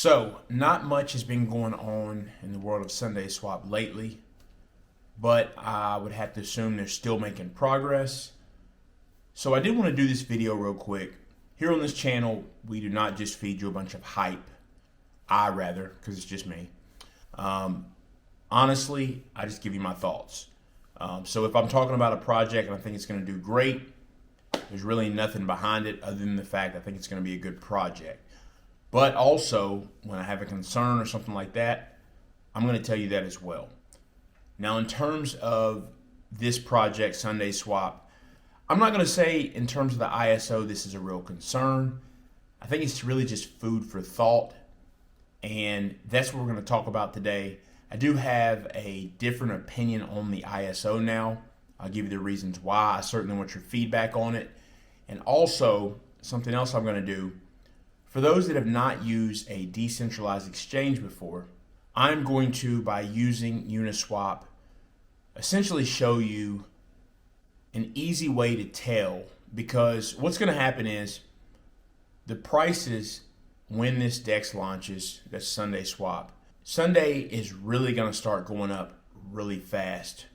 So, not much has been going on in the world of SundaeSwap lately, but I would have to assume they're still making progress. So I did want to do this video real quick. Here on this channel, we do not just feed you a bunch of hype. Because it's just me. Honestly, I just give you my thoughts. So if I'm talking about a project and I think it's going to do great, there's really nothing behind it other than the fact I think it's going to be a good project. But also, when I have a concern or something like that, I'm going to tell you that as well. Now, in terms of this project, SundaeSwap, I'm not going to say in terms of the ISO this is a real concern. I think it's really just food for thought, and that's what we're going to talk about today. I do have a different opinion on the ISO now. I'll give you the reasons why. I certainly want your feedback on it. And also, something else I'm going to do, for those that have not used a decentralized exchange before, I'm going to, by using Uniswap, essentially show you an easy way to tell, because what's going to happen is the prices when this DEX launches, that's SundaeSwap, Sundae is really going to start going up really fast,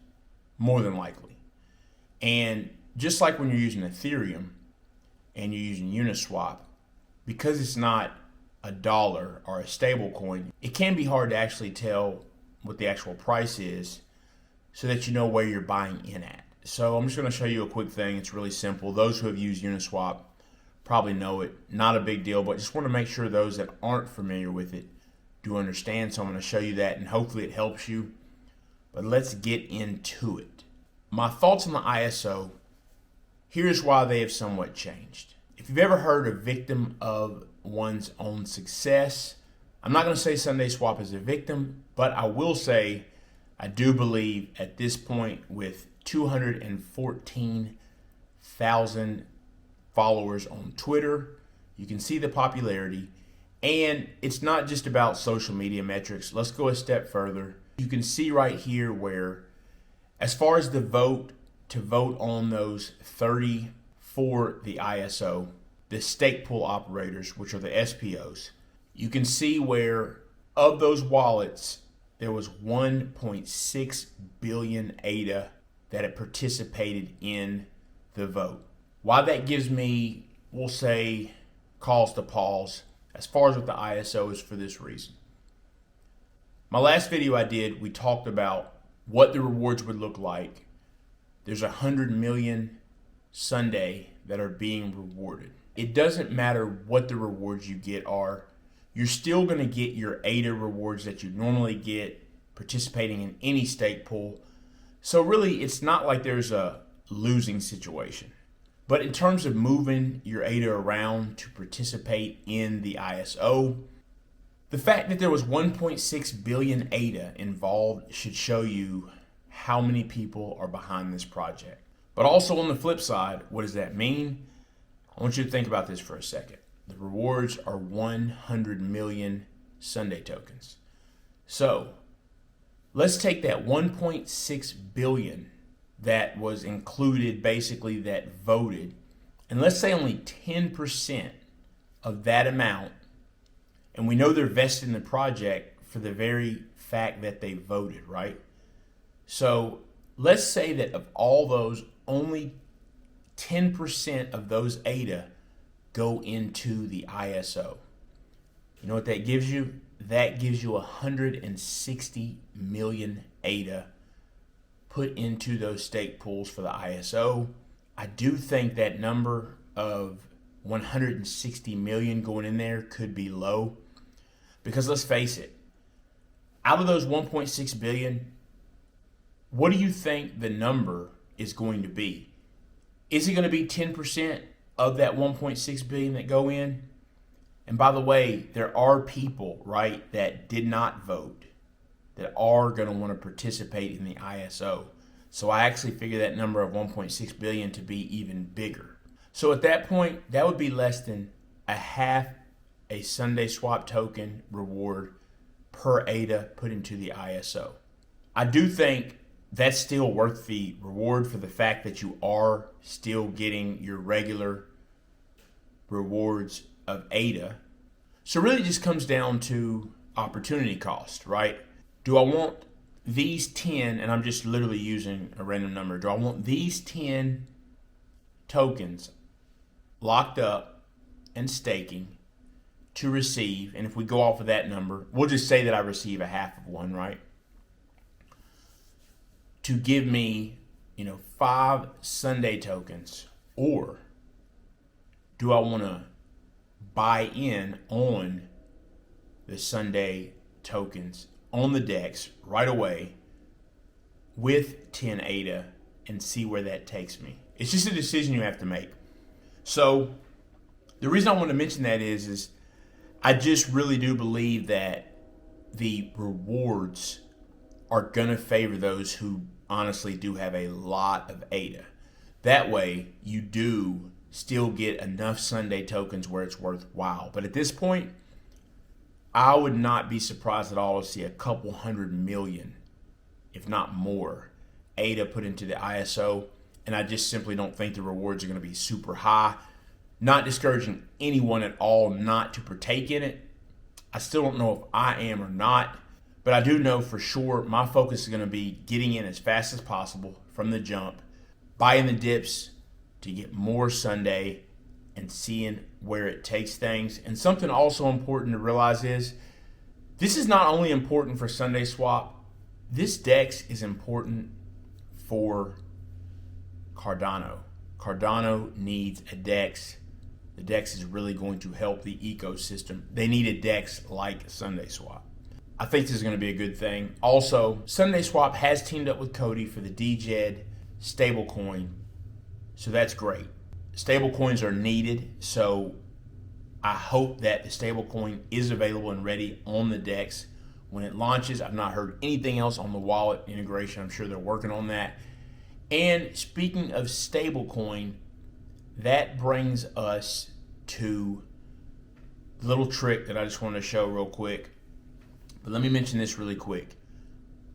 more than likely. And just like when you're using Ethereum and you're using Uniswap, because it's not a dollar or a stable coin, it can be hard to actually tell what the actual price is so that you know where you're buying in at. So I'm just going to show you a quick thing. It's really simple. Those who have used Uniswap probably know it. Not a big deal, but just want to make sure those that aren't familiar with it do understand. So I'm going to show you that, and hopefully it helps you. But let's get into it. My thoughts on the ISO, here's why they have somewhat changed. If you've ever heard a victim of one's own success, I'm not going to say SundaeSwap is a victim, but I will say I do believe at this point, with 214,000 followers on Twitter, you can see the popularity. And it's not just about social media metrics. Let's go a step further. You can see right here where, as far as the vote, to vote on those 30 for the ISO, the stake pool operators, which are the SPOs, you can see where of those wallets, there was 1.6 billion ADA that had participated in the vote. Why that gives me, we'll say, cause to pause as far as with the ISO is for this reason. My last video I did, we talked about what the rewards would look like. There's 100 million Sundae that are being rewarded. It doesn't matter what the rewards you get are. You're still going to get your ADA rewards that you normally get participating in any stake pool. So really, it's not like there's a losing situation. But in terms of moving your ADA around to participate in the ISO, the fact that there was 1.6 billion ADA involved should show you how many people are behind this project. But also on the flip side, what does that mean? I want you to think about this for a second. The rewards are 100 million Sundae tokens. So let's take that 1.6 billion that was included, basically that voted, and let's say only 10% of that amount, and we know they're vested in the project for the very fact that they voted, right? So let's say that of all those, only 10% of those ADA go into the ISO. You know what that gives you? That gives you 160 million ADA put into those stake pools for the ISO. I do think that number of 160 million going in there could be low, because let's face it, out of those 1.6 billion, what do you think the number is going to be? Is it going to be 10% of that 1.6 billion that go in? And by the way, there are people, right, that did not vote that are going to want to participate in the ISO. So I actually figure that number of 1.6 billion to be even bigger. So at that point, that would be less than a half a SundaeSwap token reward per ADA put into the ISO. I do think that's still worth the reward for the fact that you are still getting your regular rewards of ADA. So really it just comes down to opportunity cost, right? Do I want these 10, and I'm just literally using a random number, do I want these 10 tokens locked up and staking to receive, and if we go off of that number, we'll just say that I receive a half of one, right? To give me, 5 Sundae tokens, or do I want to buy in on the Sundae tokens on the DEX right away with 10 ADA and see where that takes me? It's just a decision you have to make. So the reason I want to mention that is I just really do believe that the rewards are going to favor those who honestly do have a lot of ADA. That way you do still get enough Sundae tokens where it's worthwhile. But at this point, I would not be surprised at all to see a couple 100 million, if not more, ADA put into the ISO. And I just simply don't think the rewards are going to be super high. Not discouraging anyone at all not to partake in it. I still don't know if I am or not, but I do know for sure my focus is going to be getting in as fast as possible from the jump, buying the dips to get more Sundae and seeing where it takes things. And something also important to realize is this is not only important for SundaeSwap, this DEX is important for Cardano. Cardano needs a DEX. The DEX is really going to help the ecosystem. They need a DEX like SundaeSwap. I think this is going to be a good thing. Also, SundaeSwap has teamed up with Cody for the DJD Stablecoin, so that's great. Stablecoins are needed, so I hope that the stablecoin is available and ready on the DEX when it launches. I've not heard anything else on the wallet integration. I'm sure they're working on that. And speaking of stablecoin, that brings us to a little trick that I just wanted to show real quick. But let me mention this really quick.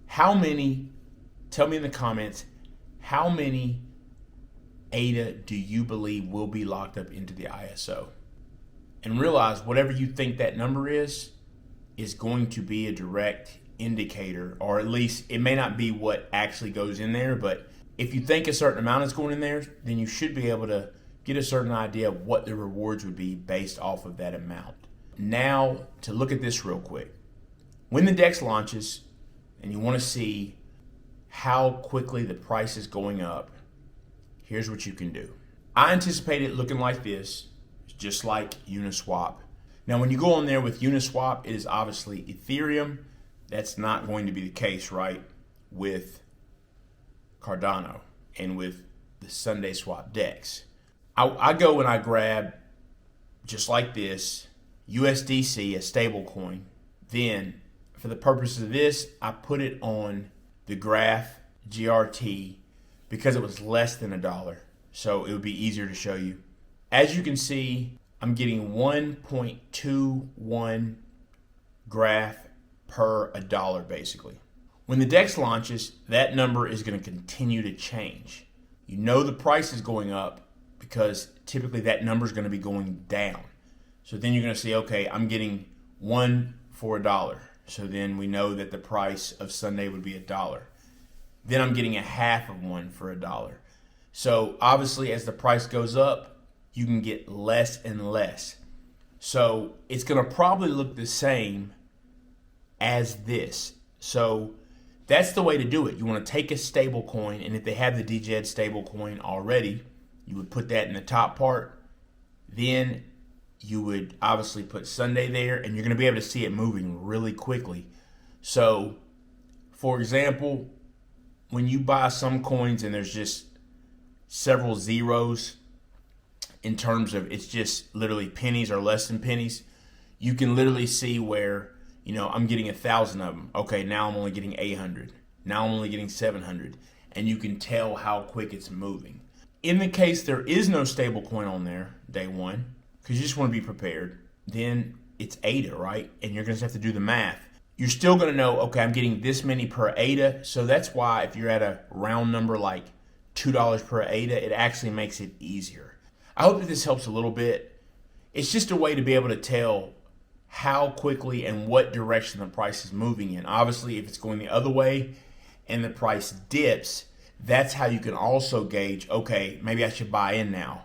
Tell me in the comments, how many ADA do you believe will be locked up into the ISO? And realize whatever you think that number is going to be a direct indicator, or at least it may not be what actually goes in there, but if you think a certain amount is going in there, then you should be able to get a certain idea of what the rewards would be based off of that amount. Now, to look at this real quick. When the DEX launches and you want to see how quickly the price is going up, here's what you can do. I anticipate it looking like this, just like Uniswap. Now, when you go on there with Uniswap, it is obviously Ethereum. That's not going to be the case, right, with Cardano and with the SundaeSwap DEX. I go and I grab, just like this, USDC, a stable coin. Then, for the purpose of this, I put it on the graph GRT because it was less than $1. So it would be easier to show you. As you can see, I'm getting 1.21 graph per $1 basically. When the DEX launches, that number is going to continue to change. You know the price is going up because typically that number is going to be going down. So then you're going to say, okay, I'm getting 1 for $1. So then we know that the price of Sundae would be $1. Then I'm getting a half of one for $1. So obviously as the price goes up, you can get less and less. So it's going to probably look the same as this. So that's the way to do it. You want to take a stable coin, and if they have the DJD Stablecoin already, you would put that in the top part. Then you would obviously put Sundae there, and you're going to be able to see it moving really quickly. So, for example, when you buy some coins and there's just several zeros in terms of it's just literally pennies or less than pennies, you can literally see where, I'm getting 1,000 of them. Okay, now I'm only getting 800. Now I'm only getting 700. And you can tell how quick it's moving. In the case there is no stable coin on there, day one, because you just want to be prepared, then it's ADA, right? And you're going to have to do the math. You're still going to know, okay, I'm getting this many per ADA. So that's why if you're at a round number like $2 per ADA, it actually makes it easier. I hope that this helps a little bit. It's just a way to be able to tell how quickly and what direction the price is moving in. Obviously, if it's going the other way and the price dips, that's how you can also gauge, okay, maybe I should buy in now,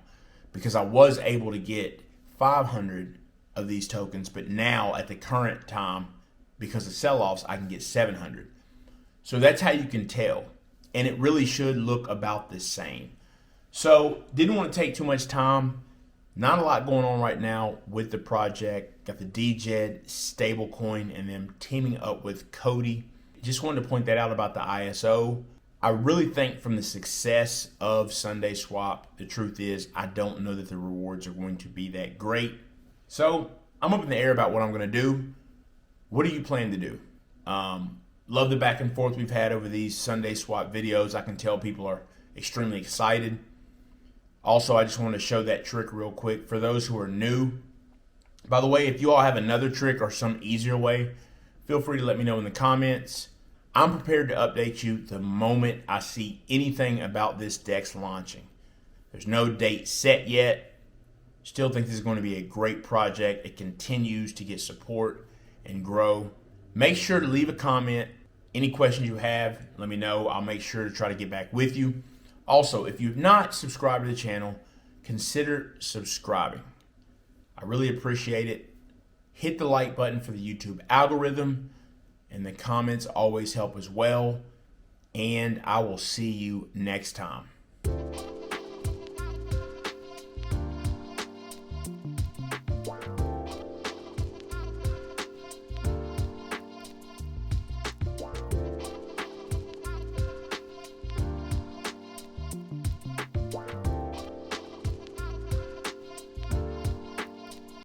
because I was able to get 500 of these tokens, but now at the current time, because of sell-offs, I can get 700. So that's how you can tell. And it really should look about the same. So didn't want to take too much time. Not a lot going on right now with the project. Got the DJD Stablecoin and them teaming up with Cody. Just wanted to point that out about the ISO. I really think from the success of SundaeSwap, the truth is I don't know that the rewards are going to be that great. So I'm up in the air about what I'm going to do. What do you plan to do? Love the back and forth we've had over these SundaeSwap videos. I can tell people are extremely excited. Also, I just want to show that trick real quick for those who are new. By the way, if you all have another trick or some easier way, feel free to let me know in the comments. I'm prepared to update you the moment I see anything about this DEX launching. There's no date set yet. Still think this is going to be a great project. It continues to get support and grow. Make sure to leave a comment. Any questions you have, let me know. I'll make sure to try to get back with you. Also, if you've not subscribed to the channel, consider subscribing. I really appreciate it. Hit the like button for the YouTube algorithm, and the comments always help as well. And I will see you next time.